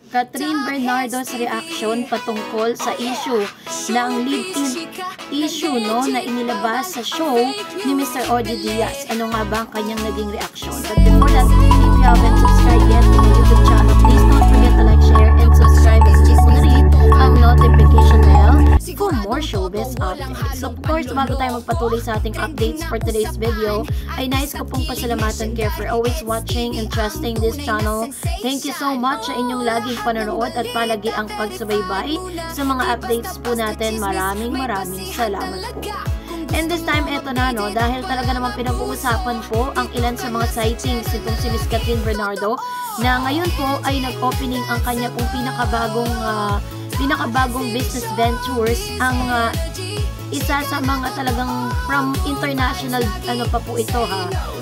Catherine Bernardo's reaction patungkol sa issue ng live-in issue na inilabas sa show ni Mr. Ogie Diaz. Ano nga ba ang kanyang naging reaction? But before that, if you haven't subscribed yet to my YouTube channel, please don't forget to like, share, and subscribe at click mo na rin ang notification bell for more showbiz updates. So of course, bago tayo magpatuloy sa ating updates for today's video, ay nais ko pong pasalamatan kayo for always watching and trusting this channel. Thank you so much sa inyong laging panonood at palagi ang pagsubaybay sa mga updates po natin. Maraming salamat po. And this time, eto na dahil talaga naman pinag-uusapan po ang ilan sa mga sightings nitong si Miss Catherine Bernardo na ngayon po ay nag-opening ang kanya pong pinakabagong business ventures, ang isa sa mga talagang from international pa po ito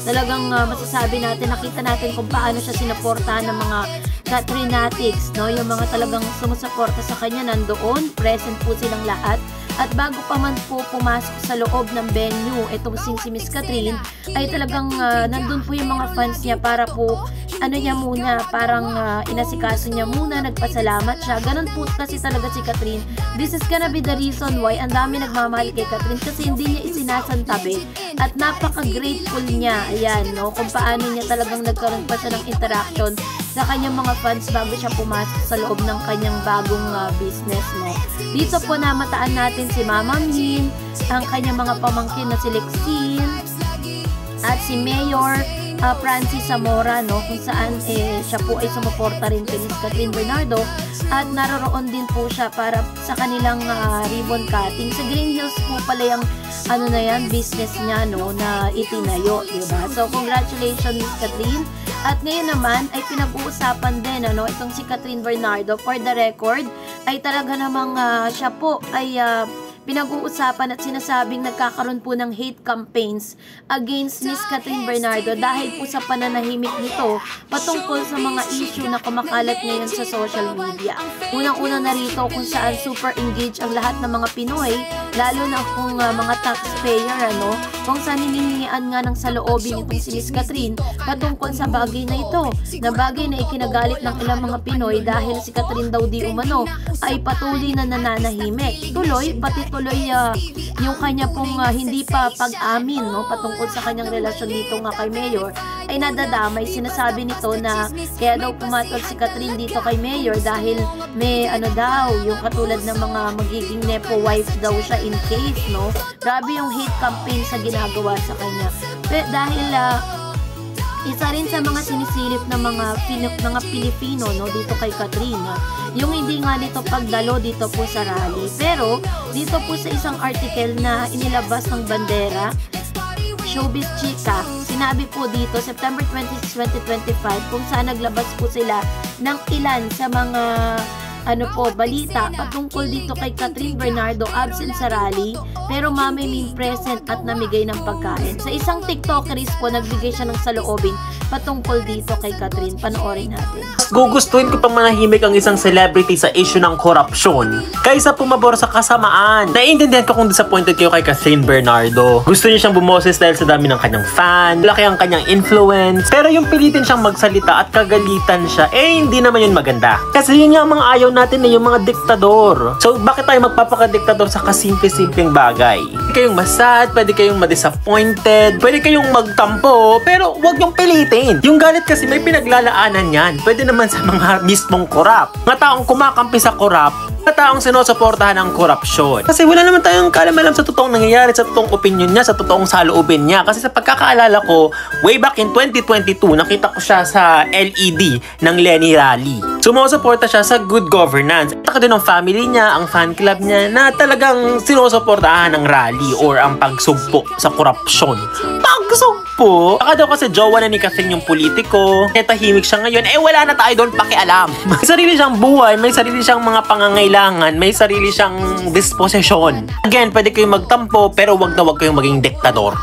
talagang masasabi natin, nakita natin kung paano siya sinuportahan ng mga Catherinatics, yung mga talagang sumusuporta sa kanya nandoon, present po silang lahat. At bago pa man po pumasok sa loob ng venue, itong si Miss Catherine, ay talagang nandun po yung mga fans niya para po, niya muna, parang inasikaso niya muna, nagpasalamat siya. Ganun po kasi talaga si Catherine. This is gonna be the reason why ang dami nagmamahal kay Catherine, kasi hindi niya isinasantabi. At napaka-grateful niya, ayan, kung paano niya talagang nagkaroon pa siya ng interaction sa kanyang mga fans bago siya pumasok sa loob ng kanyang bagong business, Dito po namataan natin si Mama Min, ang kanyang mga pamangkin na si Lexine at si Mayor Francis Zamora, kung saan siya po ay sumuporta rin kay Miss Catherine Bernardo at naroroon din po siya para sa kanilang ribbon cutting. Sa Green Hills po pala yung business niya na itinayo, diba? So congratulations Miss Catherine. At ngayon naman ay pinag-uusapan din itong si Catherine Bernardo. For the record ay talaga namang siya po ay pinag-uusapan at sinasabing nagkakaroon po ng hate campaigns against Miss Catherine Bernardo dahil po sa pananahimik nito patungkol sa mga issue na kumakalat ngayon sa social media. Unang-una na rito kung saan super engaged ang lahat ng mga Pinoy, lalo na kung mga taxpayer, kung saan hinihingian nga ng saloobin itong si Miss Catherine patungkol sa bagay na ito, na bagay na ikinagalit ng ilang mga Pinoy dahil si Catherine daw di umano ay patuloy na nananahimik. Pati yung kanya pong hindi pa pag-amin patungkol sa kanyang relasyon dito nga kay Mayor ay nadadamay. Sinasabi nito na kaya daw pumatol si Catherine dito kay Mayor dahil may yung katulad ng mga magiging nepo wife daw siya in case, Grabe yung hate campaign sa ginagawa sa kanya. Dahil isa rin sa mga sinisilip ng mga Pilipino dito kay Catherine, yung hindi nga dito pagdalo dito po sa rally. Pero dito po sa isang article na inilabas ng Bandera, Showbiz Chika, sinabi po dito September 26, 2025 kung saan naglabas po sila ng ilan sa mga balita patungkol dito kay Catherine Bernardo absent sa rally pero Mami Min present at namigay ng pagkain. Sa isang TikTokeris po, nagbigay siya ng saloobin patungkol dito kay Catherine. Panoorin natin. Gugustuhin ko pang manahimik ang isang celebrity sa issue ng korupsyon kaysa pumabor sa kasamaan. Naiintindihan ko kung disappointed kayo kay Catherine Bernardo. Gusto niya siyang bumoses dahil sa dami ng kanyang fan, laki ang kanyang influence, pero yung pilitin siyang magsalita at kagalitan siya, hindi naman yun maganda. Kasi yun nga ang mga ayaw natin yung mga diktador. So, bakit tayo magpapakadiktador sa kasimple-simpleng bagay? Pwede kayong masad, pwede kayong madisappointed, pwede kayong magtampo, pero wag yung pilitin. Yung galit kasi may pinaglalaanan yan. Pwede naman sa mga mismong korap. Mga taong kumakampi sa korap, mga taong sinusuportahan ng korupsyon. Kasi wala naman tayong kaalam-alam sa totoong nangyayari, sa totoong opinion niya, sa totoong saloobin niya. Kasi sa pagkakaalala ko, way back in 2022, nakita ko siya sa LED ng Lenny Rally. Sumusuporta siya sa good governance. Taka din ng family niya, ang fan club niya, na talagang sinusuportahan ng rally or ang pagsugpo sa korupsyon. Pagsugpo? Baka daw kasi jowa na ni Catherine yung politiko, kaya tahimik siya ngayon, wala na tayo doon pakialam. May sarili siyang buhay, may sarili siyang mga pangangailangan, may sarili siyang disposisyon. Again, pwede kayong magtampo, pero wag kayong maging diktador.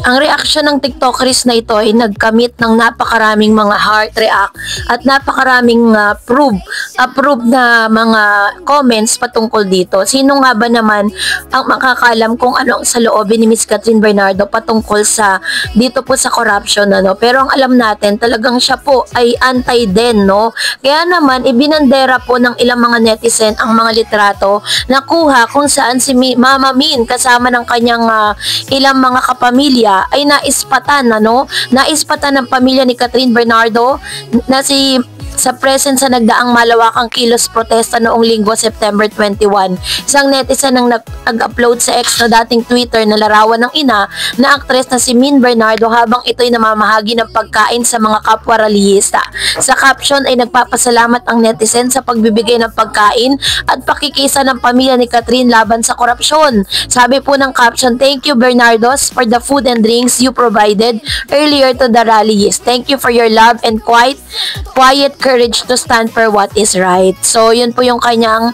Ang reaction ng TikTokeris na ito ay nagkamit ng napakaraming mga heart react at napakaraming proof approved na mga comments patungkol dito. Sino nga ba naman ang makakaalam kung ano ang saloobin ni Miss Catherine Bernardo patungkol sa dito po sa corruption, ano? Pero ang alam natin, talagang siya po ay anti din, no? Kaya naman ibinandera po ng ilang mga netizen ang mga litrato na kuha kung saan si Mama Min kasama ng kanyang ilang mga kapamilya ay naispatan, ano? Naispatan ng pamilya ni Catherine Bernardo na sa presence sa nagdaang malawakang kilos protesta noong linggo September 21. Isang netizen ang nag-upload sa X na dating Twitter na larawan ng ina na aktres na si Min Bernardo habang ito'y namamahagi ng pagkain sa mga kapwa rallyista. Sa caption ay nagpapasalamat ang netizen sa pagbibigay ng pagkain at pakikisa ng pamilya ni Catherine laban sa korupsyon. Sabi po ng caption, "Thank you Bernardos for the food and drinks you provided earlier to the rallyists. Thank you for your love and quiet courage to stand for what is right." So, yun po yung kanyang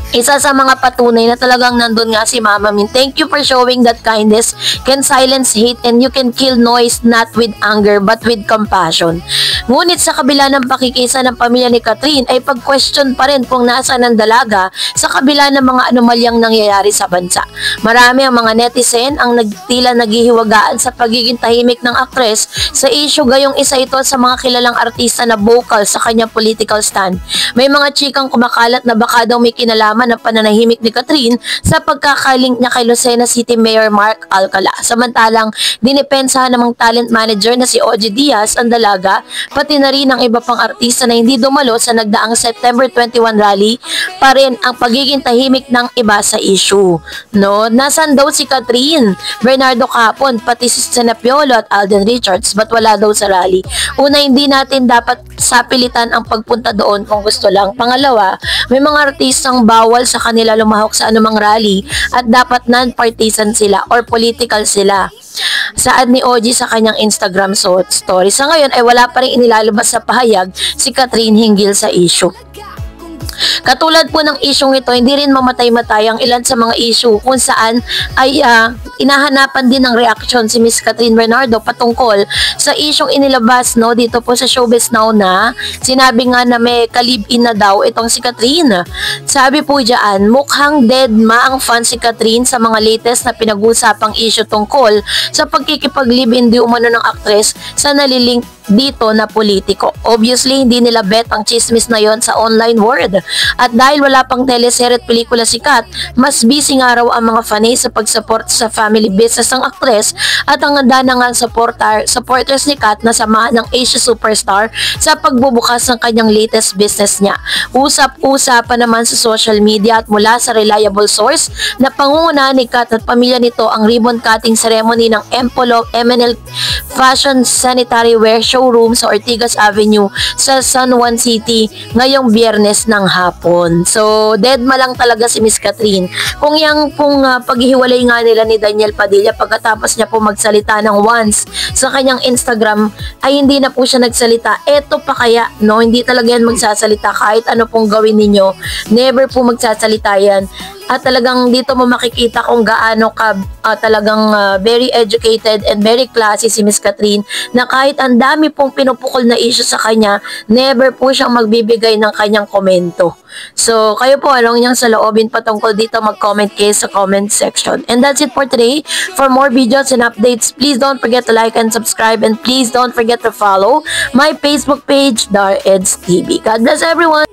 isa sa mga patunay na talagang nandun nga si Mama Min. Thank you for showing that kindness can silence hate and you can kill noise not with anger but with compassion. Ngunit sa kabila ng pakikisa ng pamilya ni Catherine ay pag-question pa rin kung nasaan ang dalaga sa kabila ng mga anomalyang nangyayari sa bansa. Marami ang mga netizen ang tila naghihiwagaan sa pagiging tahimik ng aktres sa issue, gayong isa ito sa mga kilalang artista na vocal sa kanyang political stand. May mga chikang kumakalat na baka daw may kinalaman ng pananahimik ni Catherine sa pagkakalink niya kay Lucena City Mayor Mark Alcala. Samantalang dinipensahan namang talent manager na si OG Diaz ang dalaga, pati na rin ang iba pang artista na hindi dumalo sa nagdaang September 21 rally pa rin ang pagiging tahimik ng iba sa issue. No, nasan daw si Catherine Bernardo kahapon, pati si Sena Piolo at Alden Richards, ba't wala daw sa rally? Una, hindi natin dapat sapilitan ang pagpunta doon kung gusto lang. Pangalawa, may mga artistang bawal sa kanila lumahok sa anumang rally at dapat non-partisan sila or political sila. Saad ni OG sa kanyang Instagram story. Sa ngayon ay wala pa rin inilalabas sa pahayag si Catherine hinggil sa issue. Katulad po ng isyong ito, hindi rin mamatay-matay ang ilan sa mga issue kung saan ay inahanapan din ng reaksyon si Miss Catherine Bernardo patungkol sa isyong inilabas, no, dito po sa Showbiz Now na sinabi nga na may kalib-in na daw itong si Catherine. Sabi po diyan, mukhang dead ma ang fan si Catherine sa mga latest na pinag-usapang issue tungkol sa pagkikipag-live-in di umano ng aktres sa nalilink dito na politiko. Obviously, hindi nila bet ang chismis na yon sa online world. At dahil wala pang teleserye at pelikula sikat, mas busy nga raw ang mga fanay sa pag-support sa family business ng aktres at ang handa na nga supporters ni Kat na samahan ng Asia superstar sa pagbubukas ng kanyang latest business niya. Usap-usapan naman sa social media at mula sa reliable source na pangunguna ni Kat at pamilya nito ang ribbon cutting ceremony ng MNL Fashion Sanitary Wear showroom sa Ortigas Avenue sa San Juan City ngayong Biyernes ng hapon. So, dead ma lang talaga si Miss Catherine. Kung yung paghihiwalay nga nila ni Daniel Padilla pagkatapos niya po magsalita ng once sa kanyang Instagram ay hindi na po siya nagsalita. Eto pa kaya, no? Hindi talaga yan magsasalita kahit ano pong gawin ninyo. Never po magsasalita yan. At talagang dito mo makikita kung gaano ka talagang very educated and very classy si Miss Catherine na kahit ang dami pong pinupukol na issue sa kanya, never po siyang magbibigay ng kanyang komento. So, kayo po, anong niyang sa loobin patungkol dito, mag-comment kayo sa comment section. And that's it for today. For more videos and updates, please don't forget to like and subscribe, and please don't forget to follow my Facebook page, Dar Eds TV. God bless everyone!